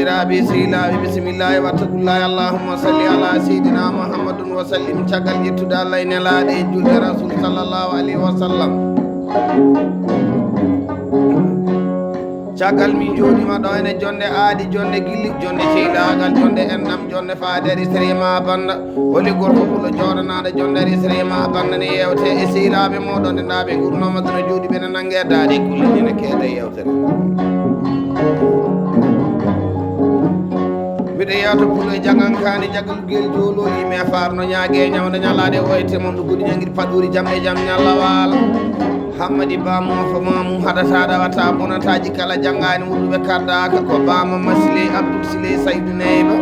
bandiraɓe sehilaɓe bisimillahi wattaqullahi allahumma salli ala seydina mouhammadun wa sallim caggal ƴettude allah e nelaɗe e julɗe rasul sallllahu alayhi wa sallam. caggal min jooɗima ɗo ene jonde aadi jonde gilli jonde ceylagal jonde enɗam jonde faadere sérima banda holi gorko ɓulo joɗanaɗo jondere sérima banda ne yewte e sehilaɓe moɗon nde ndaɓe gurnomado no jooɗi ɓene nangge daade kullidine keede yewtere. mbiɗa yewta pulo e jagankani jagal guel jololi mi farno ñaague ñawde ñalade oyte mon ɗo guɗi ñaguiɗi paɗuri jamɗe jaam ñalla waala hammadi bamum fo mamum haɗata ɗawata bonataji kala janggani wuɗuɓe kaddaka ko bama masile abdoul sile saydou neyba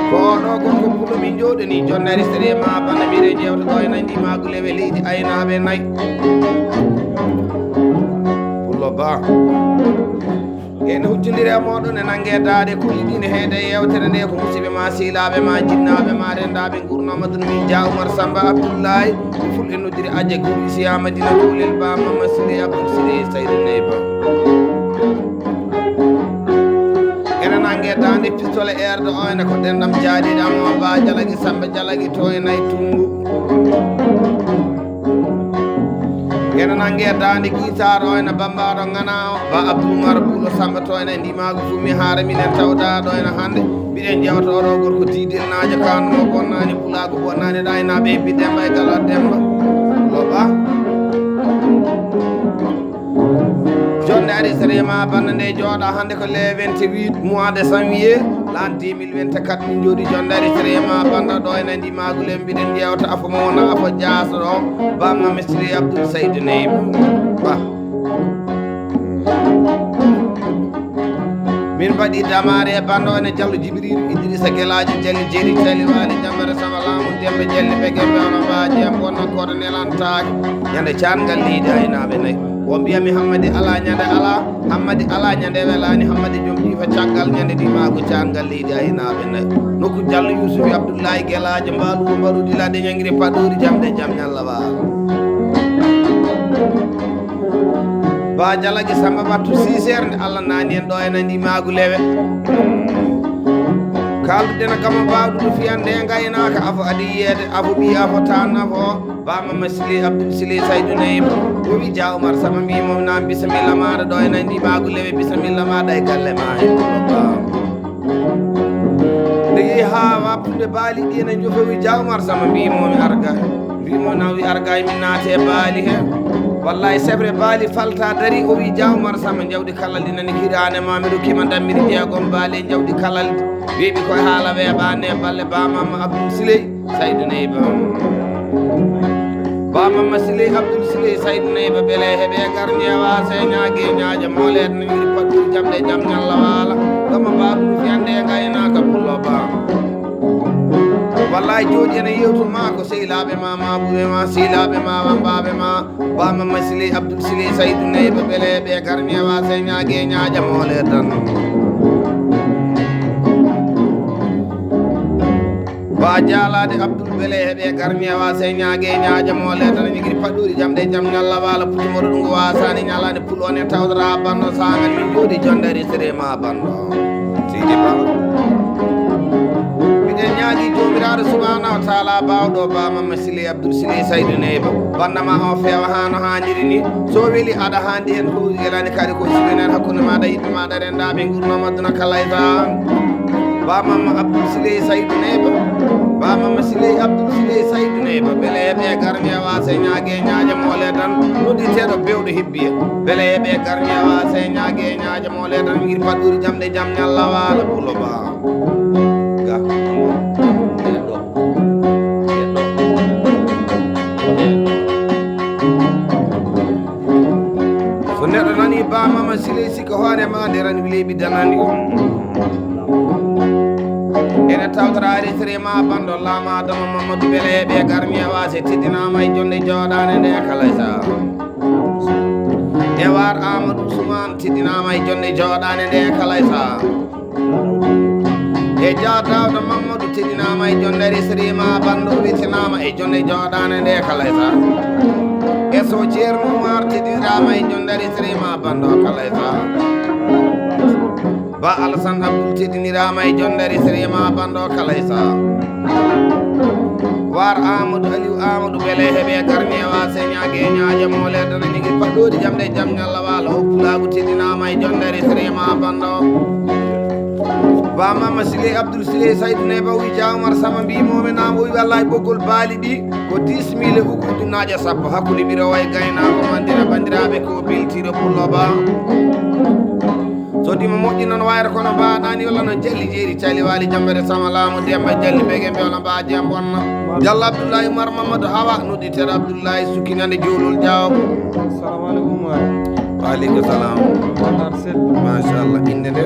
ko oɗo gorko pulo min jooɗani jonnari sérema bana mbiɗe jewta ɗo e nandi maguleɓe leydi aynaɓe nayyi pullo ba ene huccodiri e moɗon e nangge daade kolliɗine heede yewtere nde ko musidɓe ma sehilaɓe ma jinnaɓe ma rendaɓe gurnomadou no min dia oumar samba abdoullahi ɗum fulɓe noddiri adja guri siya madina tolel bama masile abdoul sile saydou neyba ene nangge dande pistole erde o ene ko denɗam jaaɗiɗamo ba jalagui samba jalagui to e nayyi tungu ene nangge dande guitar o ene bambaɗo gana o ba abdoumar boulo samba to ene ndimago fuu mi haara minen tawdaɗo ene hande mbiɗen jewta oɗo gorko didel najo kanmo bonnani pulago bonnani ɗaynaɓe e bidemba e galat demba loɓa jonde ari sérima banda nde jooɗa hande ko le 28 mois de janvier l'an 2024 min jooɗi jonde ari sérima banda ɗo ene ndimagule mbiɗen jewta afo mawna afo jaaso ɗo bamma misiri abdoul saydou neyba ba min mbaɗi damare e bando ene diallo djibril idrissa guelaji jalli jeeri tali wali jambere sama lamu dembe jelli ɓe gembe ono mbaji en bonno koto nelantaki ñande cangal leydi aynaɓe nayyi o mbiyami hammadi ala ñande ala hammadi ala ñande welani hammadi joom jiifa caggal ñande ndimago cangal leydi aynaɓe nayyi nokku diallo yousufi abdoullahi guelaji mbaluwo mbaɗudilade ñanguiri paɗori jamde jaam ñalla waalo ba jalagi samba battu 6 heures nde allah nani en ɗo ene ndimagu lewe kaldudena kama bawɗuɗo fiyande gaynaka afo adi yiyede afo ɓi afo tan afo bama masili abdoul sili saydou neyba o wi dia oumar sama mbimom nan bisimilla maɗa ɗo ene ndimagu lewe bisimilla maɗa e galle ma hen ɗo ba nde yeehi ha wappude baali ɗi ene jofe wi dia oumar sama mbimomi arga mbimo na wi arga min naate e baali he wallahi c'est vrai baali falta dari o wi dia oumar sama jawdi kalaldi nani hirane ma miɗo kima dammiri jeegom baali e jawdi kalaldi weeɓi koye haala weeɓane balle bamama abdoul siley saydou neyba bamama siley abdoul siley saydou neyba beele heeɓe garñewa se ñaague ñaaja molede no wiiri paɗɗuri jamɗe jaam ñalla waala kama mbaɗum fiyande e gaynaka pullo bama wallahi jooɗi ene yewtuma ko sehilaɓe ma maɓuɓe ma sehilaɓe ma wambaɓe ma bama masili abdoul sili saydou neyba beele ɓe garñewa se ñaague ñaaja mole tan ba jalade abdoul beele heeɓe garñewa se ñaague ñaaja mole tan jiguiri paɗɗuri jamɗe jaam ñalla waala putumoɗo ɗum ko wasani ñalade pulone tawdata bando sagal min jooɗi jondari sérema bando sidi ba miɗen ñaagui jomiraɗo subhanahu wa taala bawɗo bama masili abdoul sili saydou neyba bandama o feewa hano haniri ni so weeli aɗa handi hen ko elani kadi ko sibinen hakkude maɗa yimɓe maɗa rendaɓe gurnomadduna kalayta bamama abdoul sili saydou neyba bamama sili abdoul sili saydou neyba beele heeɓe garñewa se ñaague ñaaja mole tan nodditeɗo bewɗo hebbiya beele heeɓe garñewa se ñaague ñaaja mole tan wiiri paɗɗuri jamɗe jaam ñalla waala pulo ba ga so neɗɗo nani bamama sili sikka hoorema nde rani leyɓi danandi ene tawtara ari sérima bando lama adama mamadou beele ɓe garñewa se teddinama e jonde joɗane nde kala sa e war amadou soumane teddinama e jonde joɗane nde kala sa e dia dawda mamadou teddinama e jonde ari sérima bando wettinama e jonde joɗane nde kala sa e so ceerno umar teddinirama e jonde ari sérima bando kala sa ba Alassane Abdoul teddinirama e jondere sérema bando kalaysa war Amadou Aliou Amadou bele heɓe garni e wase ñague ñaaje mole dana ñigui paɗɗodi jamde jam ñalla wala hoppulagu teddinama e jondere sérema bando ba Mama Sile Abdoul Sile Saydou Neba wi Dia Oumar Sama mbimomi nama wi wallahi ɓoggol baali ɗi ko 10 000 ujunnaje sappo hakkude ɓiro way gaynako mandira bandiraɓe ko beltiro pullo ba so dima moƴƴi noon wayra kono mbaɗani walla no jalli jeeri cali wali jambere sama laamu demba jalli ɓege mbewla mbaji e bonna Diallo Abdoulaye Oumar Mamadou Hawa nodditere Abdoulaye sukkinande jowlol Diaw assalamu aleykum waaleykum salam machallah inde nde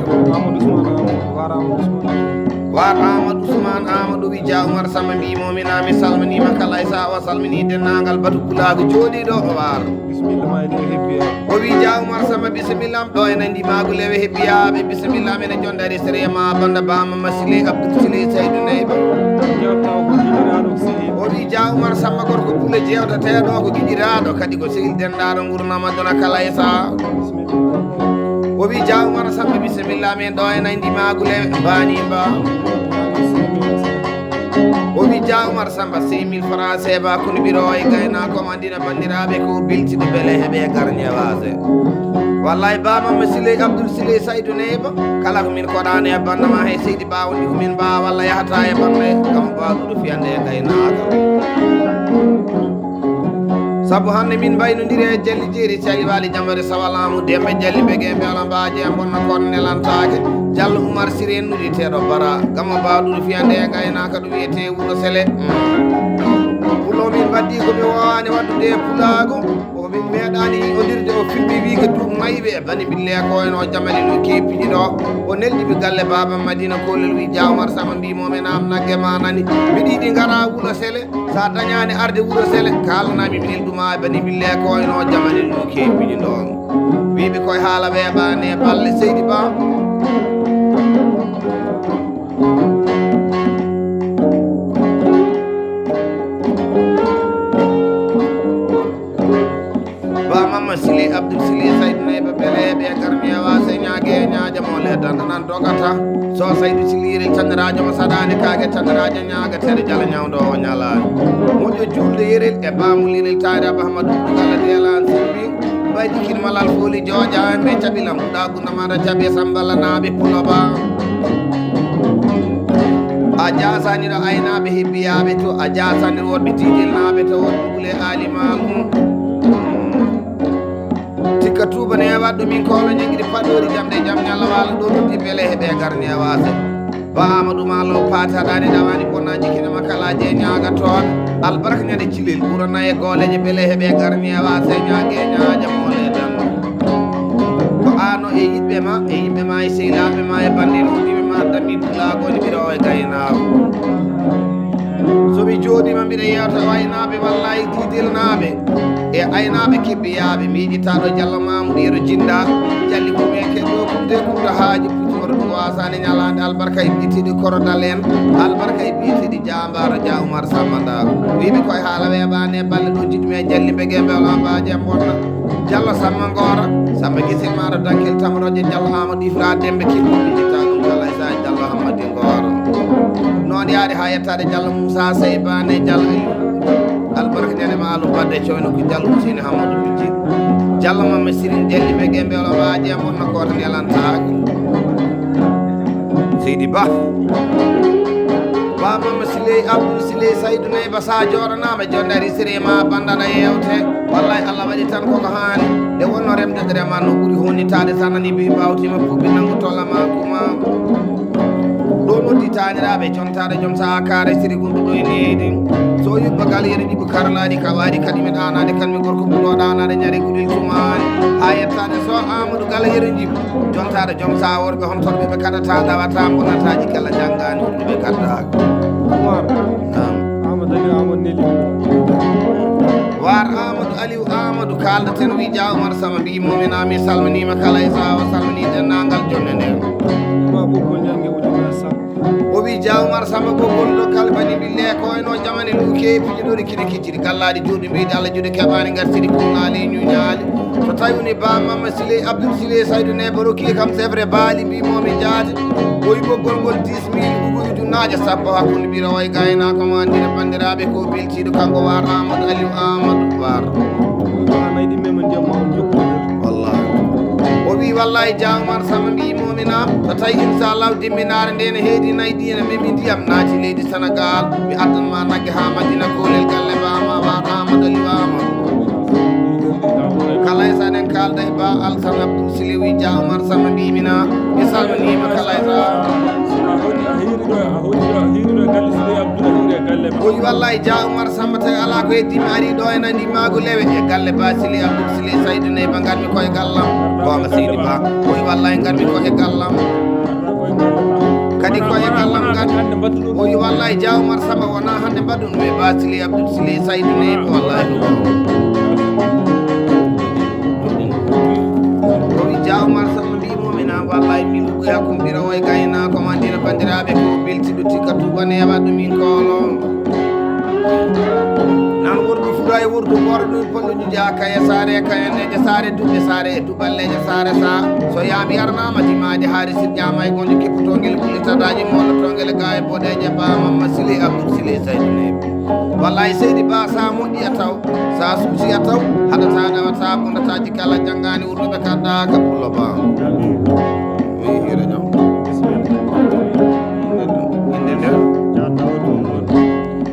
war Amadou Ousmane Amadou wi Dia Oumar Samba mbimomi nami salminima kala e sawa salmini dennagal batu kulago jooɗiɗo o war o wi Dia Oumar Samba bisimillam ɗo ene ndimagu lewe hebbiyaɓe bisimillah mene jondari sérema banda bama Masile Abdoul Sile Saydou Neyba o wi Dia Oumar Samba gorko pulle jewtateɗo ko giƴiraɗo kadi ko sehil dendaɗo gurnama dona kala e saha o wi Dia Oumar Samba bisimillah men ɗo ene ndimagu lewe banimba o wi Dia Oumar Samba 5000 francs seba kono ɓiro e gaynako mandina bandiraɓe ko biltiɗo beele heeɓe garni e wase wallahi bama Masile Abdoul Sile Saydou Neyba kala ko min koɗani e bandama hay seydi bawndi ko min mbawa walla yahata e banda kam mbawɗuɗo fiyande e gaynaka saabu hande min mbaynodiri e jalli jeeri cali wali jambere sawalamu dembe jalli ɓege mbewla mbaji e bonna kono nelantake Diallo Oumar Siré nuɗiteɗo bara gamma mbawɗuɗo fiyande e gaynaka ɗo wiyete Wuro Sele pulo min baddi komi wowani waddude e pulago min meeɗani odirde o filmi wi ko duuɓi mayɓe e bani bille ko eno jamali no keppiɗi ɗo o nelɗiɓe galle baba Madina Kollel wi Dia Oumar Samba mbimomi nam nagge ma nani mbiɗa yiɗi gara Wuro Sele sa dañani arde Wuro Sele kalnami mi nelɗuma e bani bille ko eno jamali no keppiɗi ɗo wiɓe koye haala weeɓani e balle Seydi Ba Masile Abdoul Sile Saydou Neyba beleɓe garmi e wase ñague e ñaaje mole danda nan dogata so Saydou Siliri tannirajo mo saɗani kake tannirajo ñaaga tere jala ñawdo o ñalani moƴƴo julde yerel e bamulirel tari Abahamadou Dugala delan simbi mbaydi kilmalal fooli jooƴa ɓe caɓilam ɗuɗa gundamata caɓe samballa naaɓe puloba a jasaniro aynaɓe hebbiyaɓe to a jasanir wonɓe tidel naɓe to won ɓuule alimalum tikka tubane e waɗɗo min kolo ñaguiɗi paɗori jamde jaam ñalla wala ɗo noddi beele heeɓe garni e wase ba Amadou Malo pataɗani ɗawani bonnaji kinema kalaji e ñaaga toon albarka ñande cilel ɓurana e gooleje beele heeɓe garni e wase ñaague e ñaaja mole dan ko ano e yimɓe ma e sehilaɓe ma e bandin hoddiɓe ma dammi pulagoni ɓiɗo e gaynako somi jooɗima mbiɗa yewta aynaɓe wallahi tidelnaɓe e aynaɓe kebbiyaɓe miijitaɗo Diallo Mamoudou yeɗo jinda jalli komi keɗɗo kumde kumta haaji puccoto ɗum wasani ñalade albarka e ɓiyeteɗi korodal en albarka e ɓiyeteɗi jambaro Dia Oumar Samba Ndago wiɓe koye haala weeɓani e balle ɗo jiɗmi e jalli ɓege mbewla mbaji e bonna Diallo Samba Ngora Samba Guisel maɗo dankel tamaroje Diallo Amadou Ifra Dembe kebbiɓe jitta ɗum kala e saji Diallo Hammadi Ngora noon yaade ha yettade Diallo Moussa Seybane Diallo albarka ñande ma alum badde coyno ko Diallo Ousseyni Hamadou Bidji Diallo Mama Sirin Delli ɓege mbewla mbaji e bonna kota nelantaki Seydi Ba Mama Sile Abdoul Sile Saydou Neyba sa joɗanama jondari sérema bandana yewte wallahi Allah waɗi tan koko hani nde wonno remdede rema no ɓuuri honnitade tan nani mbi mbawtima puɓɓi nangu tollama kuma ɗo nodditaniraɓe jontade joom sa kare siri gunɗuɗo e neydi so yubbagal yeɗe ɗiɓi karlaɗi ka waɗi kadi mi ɗanade kan mi gorko ɓuuɗo ɗanade ñare guɗel tumani ha yettade so Amadou Gala yeɗe jiɓi jontade joom sa worɓe hontorɓe ɓe kaɗata ɗawata bonataji kala janggani ɓe kaddaka war Amadou Aliou Amadou kaldaten wi Dia Oumar Samba mbimomina mi salminima kala e sawa salmini dennagal jonde nden o wi Dia Oumar Samba ɓoggol ɗo kalbani bille ko eno jamani ɗum keepiɗi ɗori kine kicciri gallaɗi juuɗe mbiɗi Allah juuɗe keɓani gartiri kunnali ñuñali so tawi woni Ba Mama Sile Abdoul Sile Saydou Neba rokki kam c'est vrai baali mbimomi jaade o wi ɓoggol ngol 10 000 ujunnaje sappo hakkude ɓiro way gaynako mo andina bandiraɓe ko beltiɗo kanko War Amadou Aliou Amadou War wallahi o wi wallahi Diawmar Samba mbimomi nam so tawi inchallahu dimminare nde ne heedi nayyi ɗi ne memi ndiyam naati leydi Sénégal mi addanma nagge ha Madina kolel galle bama War Amadou Aliou Amadou kala sa nen kalda e Ba Alassane Abdoul Sile wi Diawmar Samba mbimina mi salminima kala sa o wi wallahi Diawmar Samba tawi ala ko heddimi ari ɗo en andi maago lewe e galle Ba Sile Abdoul Sile Saydou Neba garmi koye gallam gonga seydi Ba o wi wallahi garmi koye gallam kadi koye gallam garmi o wi wallahi Diawmar Samba wona hande mbaɗɗum ɗum e Ba Sile Abdoul Sile Saydou Neba wallahi o wi Diawmar Samba mbimomi na wallahi min ɓuya ko mbira way gaynako ma ndina bandiraɓe ko beltiɗo tigga tubane heɓat ɗumin koolo nan wordu fuɗa e wordu ɓora ɗum polluji jaka e saare kayaneje saare duɓɓe saare e duɓalleje saare sa so yaami arnama dimaje haari sirƴama e gonjo kippotongel ɓullitadaji mollotongel ga e boɗeje Ba Mama Sile Abdoul Sile Saydou Neba wallahi seydi Ba sa moƴƴi a taw sa suusi a taw haɗata ɗawata bondataji kala janggani wurnoɓe kadda ka pullo Ba mi hira jam inde nder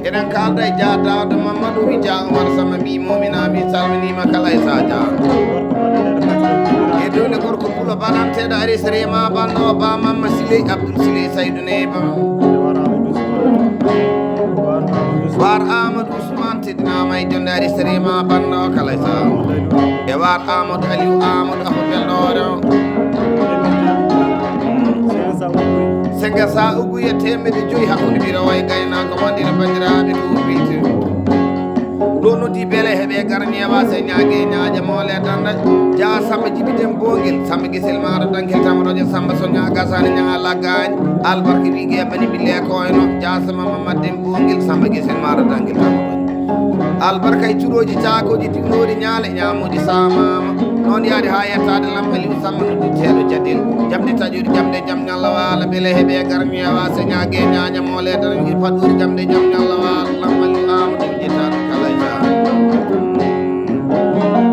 eɗen kalda e Dia Dawda Mamadou wi Diawmar Samba mbimomina mi salminima kala e sa Dia e dowle gorko pulo baɗanteɗo ari so rema banno Ba Mama Sile Abdoul Sile Saydou Neba War Amadou Ousmane teddinama e jonde ari so rema banno kala e sa e War Amadou Aliou Amadou afo belɗore o senga sa uguye temedde joyi hakkude ɓiro way gaynako wandina bandiraɓe ko bilti ɗo noddi beele heeɓe garñewa se ñaague ñaaƴa moole danda Dia Samba jibiten bogel Samba guesel maɗo dankel tamaroje Samba so ñagasani ñaga laggaji albarka wigue bani bille koyno Dia Samba mamadden bogel Samba guesel maɗo dankel tamaroje albarka e cuuɗoji cakoji tignori ñaale ñamuji samama noon yaade ha yettade lam Aliou Samba nodditeɗo jadel jamde taƴude jamde jaam ñalla wala beele heeɓe garñewa se ñaague ñaña moole tan wi faɗɗori jamde jaam ñalla wala lam Aliou Amadou jetaɗo kala ja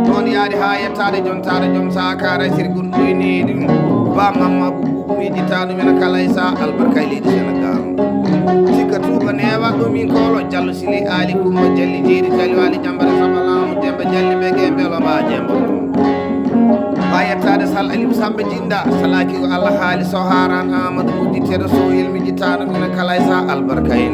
noon yaade ha yettade jontade joom sakara sirgun ɗoyniɗi Ba Mama ɓuɓɓumi jitaɗo mena kala sa albarka e leydi Sénégal sikka tuuba newa ɗumin kolo Diallo Sile Ali Coumba Jalli jeeri tali wali jambare Samba Lamu Demba Jalli ɓege mbelo mba jembo ha yettade Sall Aliou Samba jinda salaki ko Allah haali so haran Amadou udditeɗo so yelmi jittano mena kala sa albarka en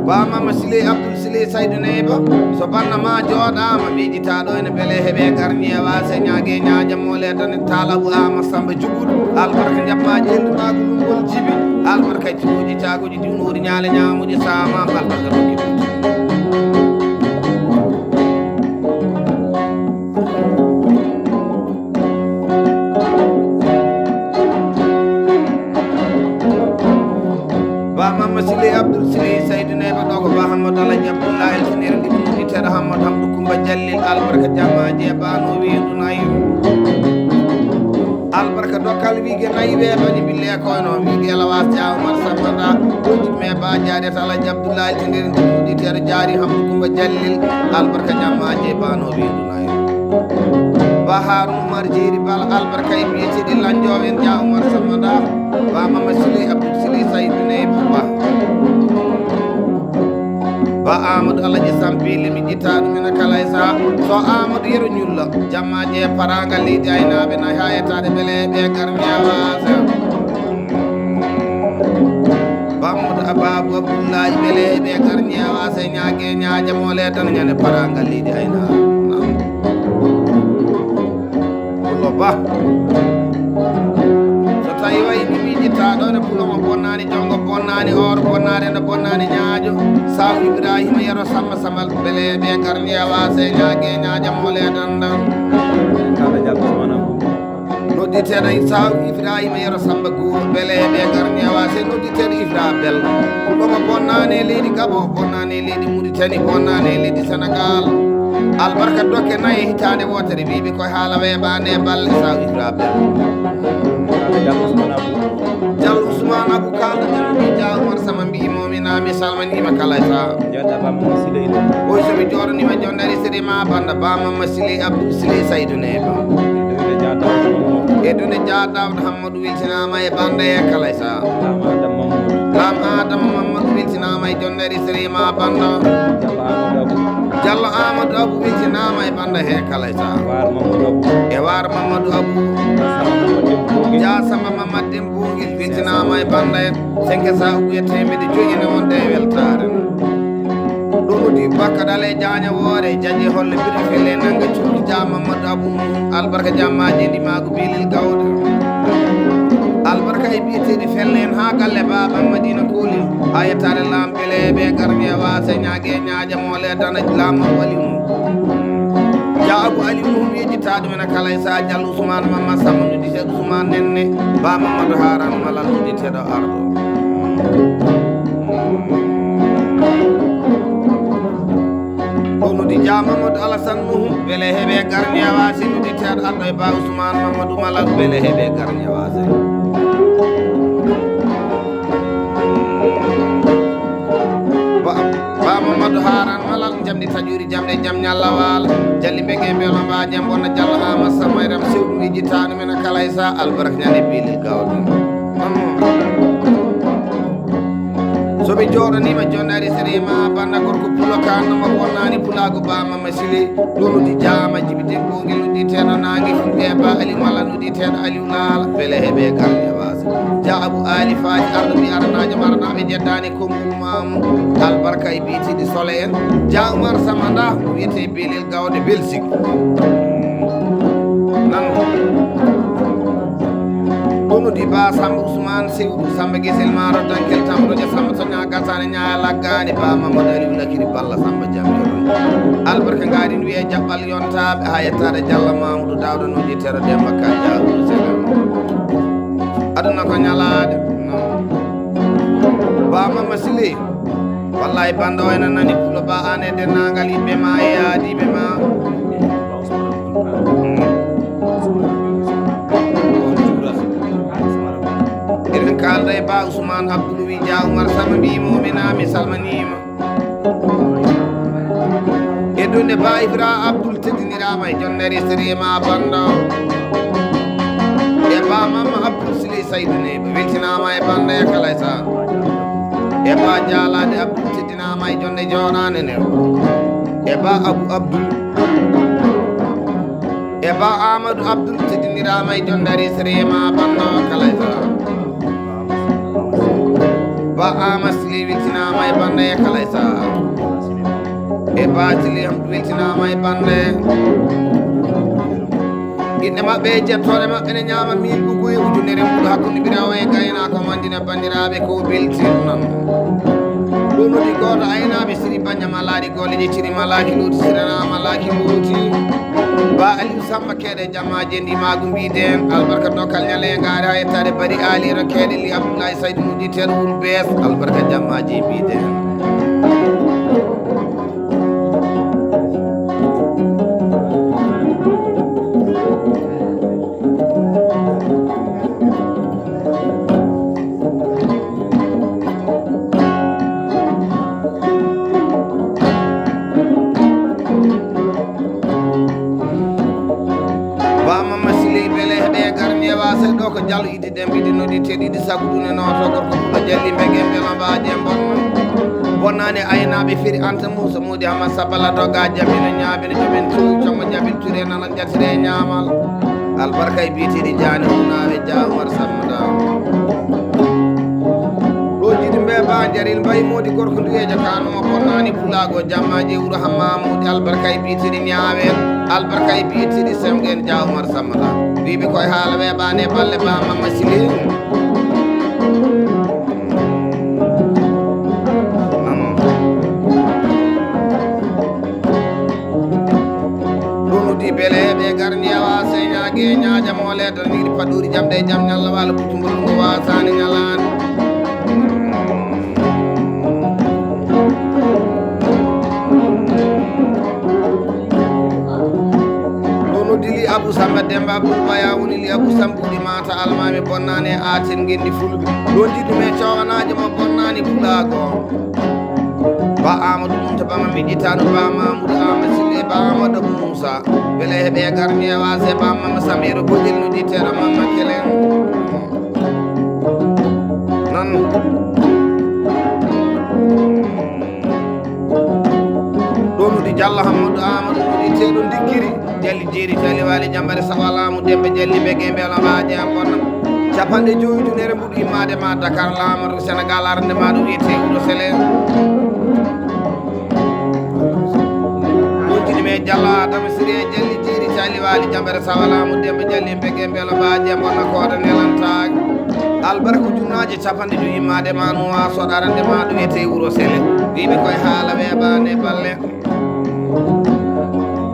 Ba Mama Sile Abdoul Sile Saydou Neba so banna ma jooɗama miijitaɗo ene beele heeɓe garñewa se ñaague ñaaƴa moole tan Talabou Ama Samba juɓuɗo albarka jaɓɓaji ellinago ɗumgol jibi albarka cuuɗi cagoji diwnori ñaale ñamuji samam albarka rokki Ba Mama Sile Abdoul Sile Saydou Neba ɗo ko Ba Hammadou Alaji Abdoulahi eltinere ndi ɗuɗiteɗo Hammadou Hamdou Coumba Jallil albarka jammaji e bano wiidu nayi albarka dokkal wiige nayi weeɓani bille koyno wiige lawas Diawmar Samba da ɗojimme Ba jaadete Alaji Abdoulahi eltinere ndi ɗuɗiteɗo jaari Hamdou Coumba Jallil albarka jammaji e bano wiidu nayi Ba Harouna Oumar jeeri bal albarka e biyeteɗi lanjoɓe en Diawmar Samba da Ba Mama Sile Abdoul Sile Saydou Neba Ba Amadou Alaji Sampili mi jitta ɗum ene kala sa so Amadou yero ñulla jammaji e paragal leydi aynaɓe nayi ha yettade beele ɓe garñewa Ba Mamadou Ababou Abdoulaye beele ɓe garñewa se ñaague ñaaƴa moole tan ñande paragal leydi aynaɓe Pullo Ba so tawi wayi mi jittaɗo ne pulomo bonnani jongo bonnani oro bonnani ene bonnani ñaaƴo saw Ibrahima yero Samba Samal beele ɓe garñewa se ñaague ñaaƴa moole tan nodditeɗo saw Ibrahima yero Samba Gouro beele ɓe garñewa se nodditeɗo Ibra Bel pulomo bonnani e leydi Gabo bonnani e leydi Mauritanie bonnani e leydi Sénégal albarka dokke nayi hitande wotere wiɓe koye haala weeɓande balle sa israɓe Diallo Ousmane Abou kalɗo jalluɓe Dia Oumar Sama mbimominami salmanima kala e sa oy somi joɗanima jondari sédima banda bamamma Sile Abdou Sile Saydou Neba e dunde jadawde Hammadou weltinama e banda e kala e sa lam Adama Mamadou weltinama e jondari sédima banda Diallo Amadou Abou weltinama e banda he kala e sa e war Mamadou Abou Dia Samba Mamadou Dembogil weltinama e banda en 5 sa uyettemede joƴine wonde e weltare ɗum wodi bakkadale jaña woore jaƴi holle biri felle nanga cuuɗi Dia Mamadou Abou albarka jammaji ndi maago bilil gawde albarka e biyeteɗi felle en ha galle baba Madina Koulil ha yettare lampeleɓe garñe wase ñague ñaaja mole dana lamma wali mum Dia Abou Ali mum yejjita ɗumen kala e sa Diallo Ousmane Mamma Samba nuditeɗo Ousmane nenne ba Mamadou Haran mala nuditeɗo arɗo nudi Dia Mamadou Alassane Nuhu beele heeɓe garñe wase nuditeɗo arɗo e ba Ousmane Mamadou Malal beele heeɓe garñe wase ba Mamadou Haran malal jamdi taƴuri jamde jam ñallawal jalli mbege mbiyolma mba jam bonna Diallo Amadou Sama rem sewɗum ijjitanu men kala e sa albaraka ñande bilil gawɗo soɓe joɗanima jonnari séréma banda gorko pulo kannoma wonnani pulago bamama Sile ɗo nudi jama jibiten ɓogel nudditeɗo nangue fulɓe ba Ali malla nudditeɗo Aliou Laala beele heeɓe garñe wasa Dia Abou Ali faji arɗo mi aranajo maranaɓe jeddani konngol mamu albarka e bitiɗi sole en Dia Oumar Sama nda ko wiyete belel gawde Belgique nan ɗonudi ba Samba Ousmane Sewdu Samba Guesel Maro Dankel Tamroje Samba Soña Gassane ñaya laggani ba Mamadou Aliou Lakiri Balla Samba Jammiron albarka garin wiye jaɓɓal yontaɓe ha yettade Diallo Mamadou Dawda noditero Demba Kanja Ouro Sega aduna ko ñalade ba Mama Sile wallahi banda o ene nani pulo ba an e dennagal yimɓe ma e yaadiɓe ma eɗen kalda e ba Ousmane Abdoul wi Dia Oumar Sama mbimominami salmanima e dunde ba Ibra Abdoul teddinirama e jonnere séréma banda e ba Mamma Abdoul Sile Saydou Neba weltinama e banda e kala e sa e ba Dialade Abdoul teddinama e jonde joɗane nde e ba Abou Abdoul e ba Amadou Abdoul teddinirama e jondari séréma banda kala e sa ba Ama Sile weltinama e banda e kala e sa e ba Sile weltinama e banda inne maɓɓe e jettode maɓɓe ne ñaama 1000 ɓugu e ujunere mbuɗo hakkude birawo e gaynako mandina bandiraɓe ko beltin non ɗum nodi goto aynaɓe siri baña malaɗi golle ƴecciri malaki luuti sirana malaki luuti ba Aliou Samba keeɗe jammaji ndi magu mbiden albarka dokkal ñale gaari ha yettade bari aliro keeɗe li Abdoulaye Saydou muɗiteɗo wuro bees albarka jammaji mbiden ɗo ko Diallo idde dembiɗi noditeɗi ɗiɗi sagudune noto gorko fuɗo jalli mbege mbiyolma mba jam bonno bonnani aynaɓe firi Anta Moussa Modi Hamad Sabala dogga jabina ñaabina joɓen congo jaɓin ture nanal ƴatire ñaamal albarka e biyeteɗi jani hunaɓe Dia Oumar Sama da ɗo jiɗi mbe ba jaril mbayi modi gorko nduyejo kanuma bonnani pulago jammaji wuuro Hammamoude albarka e biyeteɗi ñaawen albarka e biyeteɗi semgen Dia Oumar Sama da wiɓe koye haala weeɓani e balle ba Mama Sile ɗonudi beele heeɓe garñe wase ñague ñaaja mole tan wiɗi paɗɗuri jamde e jaam ñalla walla puccugol ngo wasani ñalani Demba Abdoul Baya woni li Abou Samboudi mata almami bonnani aten gendi fulɓe ɗon jiɗi me cowanaji mo bonnani pulago ba Amadou Munta bama miɗitano ba Mamoudou Amadou Sille ba Amadou Moussa beele heɓe garni e wase ba Mama Samiro Bodil no ditero Mama Kelen nan ɗon nudi Diallo Hammadou Amadou nudi teɗo dikkiri Jalli Jeeri Jali Wali Jambare Sawalamu Dembe Jalli Bege Mbelo Baje am bonnam capanɗe joyi junere mbuɗo immade ma Dakar lamaru Sénégal arande ma ɗum wiyete Wuro Sélé ɗojiɗi me Diallo Adama Siré Jalli Jeeri Jali Wali Jambare Sawalamu Dembe Jalli Bege Mbelo Baje am bonna koɗo nelantaki albarka junnaji capanɗe joyi immade ma nuwa soɗarande ma ɗum wiyete Wuro Sélé wiɓe koye haala weɓane balle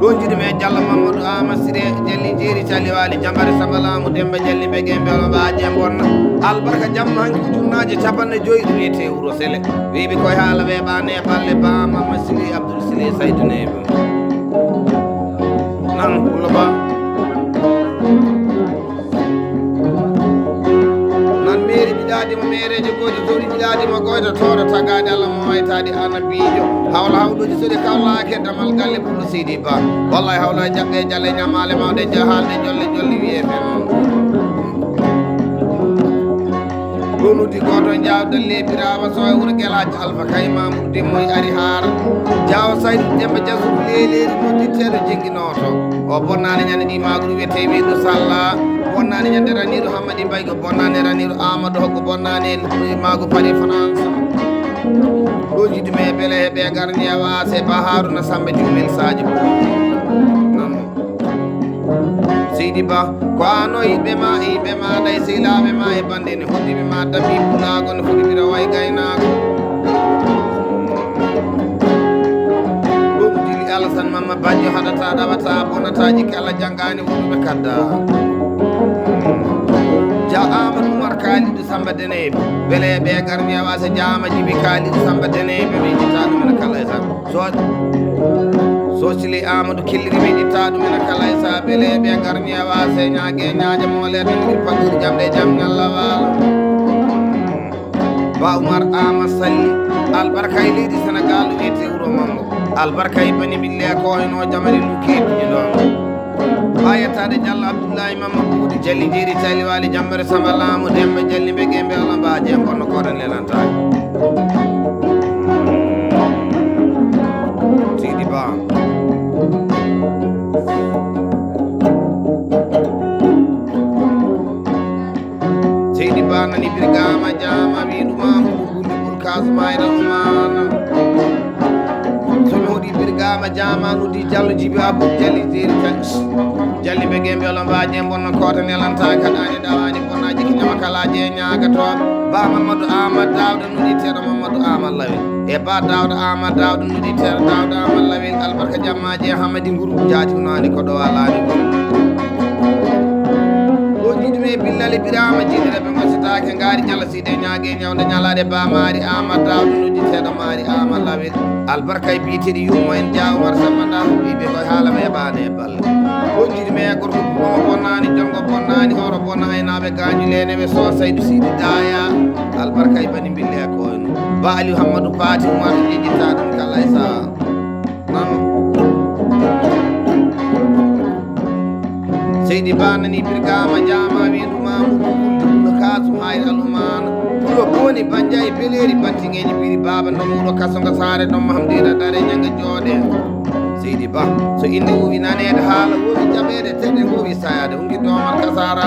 ɗon jiɗi me Diallo Mamadou Ama Siré Jalli Jeeri Cali Wali Jambare Sambalamu Demba Jalli Bege Mbelo Baje bonna albarka jamma hanki ko junnaji capanɗe joyi ɗum wiyete Wuro Sélé wiɓe koye haala weɓane balle ba Mama Sili Abdoul Sili Saydou Nebe nan Pullo Ba nan mairie jiɗadima maireje goji joni jiɗadima goyta toɗo tagade Allah mo waytade annabijo hawla hawɗuji soɗi kawlake damal galle Pullo Sidi Ba wallahi hawla jaɓɓe jalle ñamale mawɗe jahalde jolle jolle wiyete noon ɗonudi goto jawda lebirawa so e wuuro guelaji Alpha Kay Mamoudou Dimmoy ari haara Diawa Saydou Demba Diasou leleri nodditteɗo jegguinoto o bonnani ñande ɗi mago ɗum wiyete Weydou Salla bonnani ñande Ranirou Hammadi Mbaygo bonnani Ranirou Amadou Hoggo bonnani mago Paris France ɗo jiɗi me beele heɓe garni e wase ba Harouna Samba Jumel Sadio Seydi Ba ko ano yiɓɓe ma ɗay sehilaɓe ma e bande ne hoddiɓe ma dabi pulago ne foti mbiɗa way gaynago ɗum dili Alassane Mamma Badji haɗata ɗaɓata bonataji ke Allah janggani wonɓe kadda Dia Amadou Oumar Kalidou Samba Denebe beele ɓe garni e wase Diama Djibi Kalidou Samba Denebe ɓe jitta ɗumen kala e sa so sili Amadou Killiri ɓe jitta ɗumen kala e sa beele ɓe garni e wase ñague ñaje molere ndigir paɗɗude jamɗe jaam ñalla walo ba Oumar Ama Salli albarka e leydi Sénégal wiyete Wuro Mambo albarka e bani bille ko eno jamani ɗum keɓiɗi ɗon ayatade Diallo Abdoulaye Mamma Boudi Jalli Jeeri Cali Wali Jambare Sambalamu Demba Jalli Bege Mbelo Baje en bonno koɗo lelantaki Sidi Ba Seydi Ba nani birgama jama wiɗuma ɓuɓɓude ɓulkasumayra ɗumana somi hoɗi birgama jama nudi Diallo Djibi Abou Jalli Jeeri Jalli Bege Mbelo Baje bonno koto nelantaki haɗani ɗawani bonnaji kiñama kalaji e ñagatoɓe ba Mamadou Amad Dawda nuditeɗo Mamadou Amad Lawel e ba Dawda Amad Dawda nuditeɗo Dawda Amad Lawel albarka jammaji e Hamadi Ngourou jatunani ko ɗo alani ɗo jiɗi me billali Birama jiɗireɓe gositake gaari ñalla siide ñague ñawde ñalade ba Mari Amad Dawda nuditeɗo Mari Amad Lawel albarka e biyeteɗi yummo en Dia Oumar Samba Nda wiɓe koye haala weɓane e balle ɗo jiɗi me gorko kumo bonnani jongo bonnani oro bonna aynaɓe gañulene ɓe so Saydou Sidi Daya albarka e bani bille e koyno ba Aliou Hammadou Pati Oumar jeƴƴitta ɗum kala e saha nan Seydi Ba nani birgama jama wiɗuma muɗuɗuɗo kasum hayri alumana Pullo boni banja e beleri bantingeji biri baba nomuɗo kasonga sare ɗon mahamdira dare ñanga jooɗe Seydi Ba so inde wowi nanede haala wowi jaɓede teɗe wowi sayade hunki domar kasara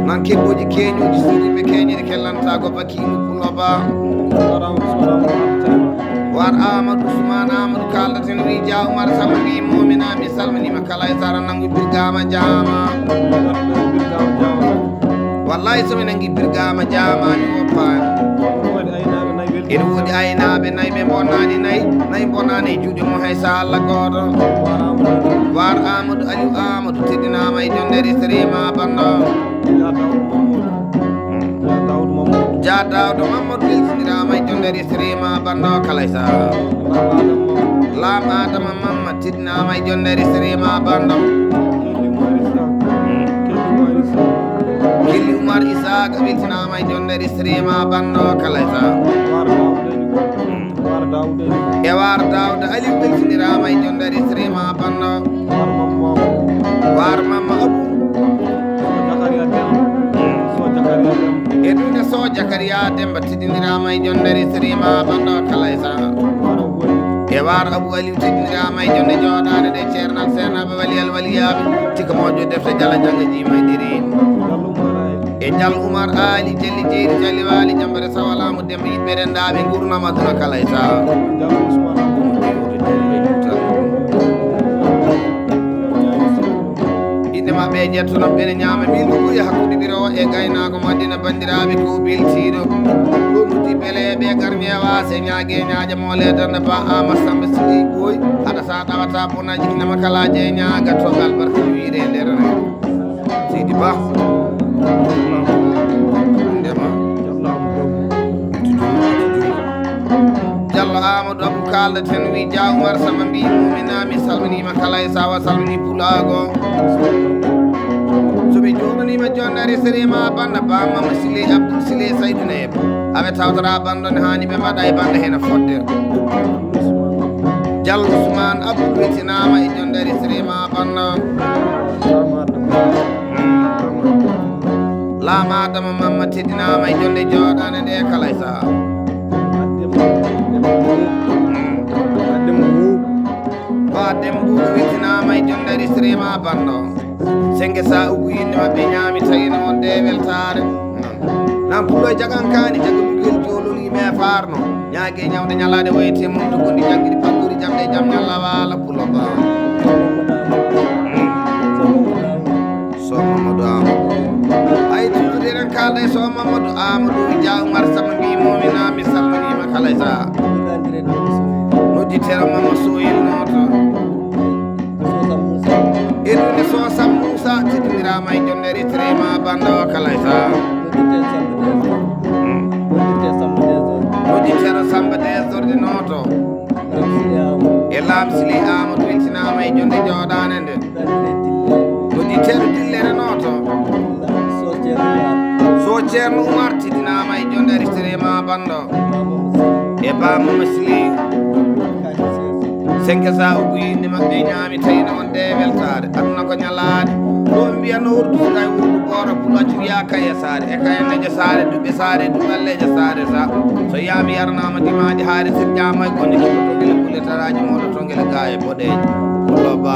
nan keɓɓoji keñuji siɗiɓe keñiri kellanta ko Bakinu Pullo Ba war Amadou Ousmane Amadou kaldaten wi Dia Oumar Samba wi momina mi salminima kala e sara nangu birgama jama wallahi somi nangi birgama jama mi woppani ene woodi aynaɓe nayyi ɓe bonnani nayyi bonnani e juuɗe mum hay sa Allah goto war Amadou Aliou Amadou teddinama e jonde resterima banno Dia Dawda Mamadou weltinirama e jonde resterima banno kala e sa Lam Adama Mamma tidinama e jonde resirima bandam. Killi Umar Isaac weltinama e jonde resirima bando kala sa. E war Dawda Ali weltinirama e jonde resirima bando. War Mamma Abu e ɗum so Jakaria Demba tidinirama e jonde resirima bando kala sa. E war Abou Aliou tidinirama e jonde jooɗade ɗe ceernal seernaɓe waliyal waliyaɓe tika moƴƴo defte jala jangga jima e dirin e Dial Oumar Ali jelli jeeri jalli waali jambere sawalamu dembe yiɓɓe rendaɓe gurnam aduna kala e saha inde maɓɓe e jettunoɓe ɓene ñaama min ɗo ɓuuri hakkude biro e gaynako Madina bandiraɓe ko beltiɗo ɗumɗi beleɓe garñewa se ñaague ñaaƴa mole dande ba ama Samba Sili ɓooy haɗa sa ɗawata bonaji hinama kalaje e ñaaga to albarka wiide e nder Sidi Ba ndema Diallo Amadou Abou kaldeten wi Dia Oumar Samba mbi muminami salminima kala e sawa salmini pulago soɓe joɗanima jonde resirima banda ba Mama Sile Abdoul Sile Saydou Neba aɓe tawtara bando ne hani ɓe mbaɗa e banda hene fodde Diallo Ousmane Abdou weltinama e jonde resirima bando Lam Adama Mamma teddinama e jonde jooɗane nde kala e saha ba Dembo weltinama e jonde resirima bando senge sa ugu yinde mabɓe ñaami tawino on de weltare nan puɗo jagankani jagadugel jolol yime farno ñaague ñawde ñalade woyete mum dogondi jagguiɗi paggori jamɗe jaam ñalla wala pulo ba so Mamadou Amadou ay tutude eɗen kalda e so Mamadou Amadou Dia Oumar Samba mbi muminami salminima kala e saha nodditere Mama Soyil noto edune Sosa Moussa tidinirama e jonde retirema bando kala e saha nodditere Samba Desorde noto e Lam Sili Amadou weltinama e jonde jooɗane nde nodditere dillere noto so ceerno Oumar tidinama e jonde retirema bando e ba Mama Sili senke sa ugu yinde mabɓe ñaami tawino on de weltare aduna ko ñalade ɗo mbiyano wurdu kay wurdu goto puloci wiya kaye sare e kaye nejo sare duɓe sare duɓalleje sare sa so yami yarnama dimaji haari sir ƴamay gonne kiɓo togele ɓuletaraji moɗo togele ga e boɗeje pullo ba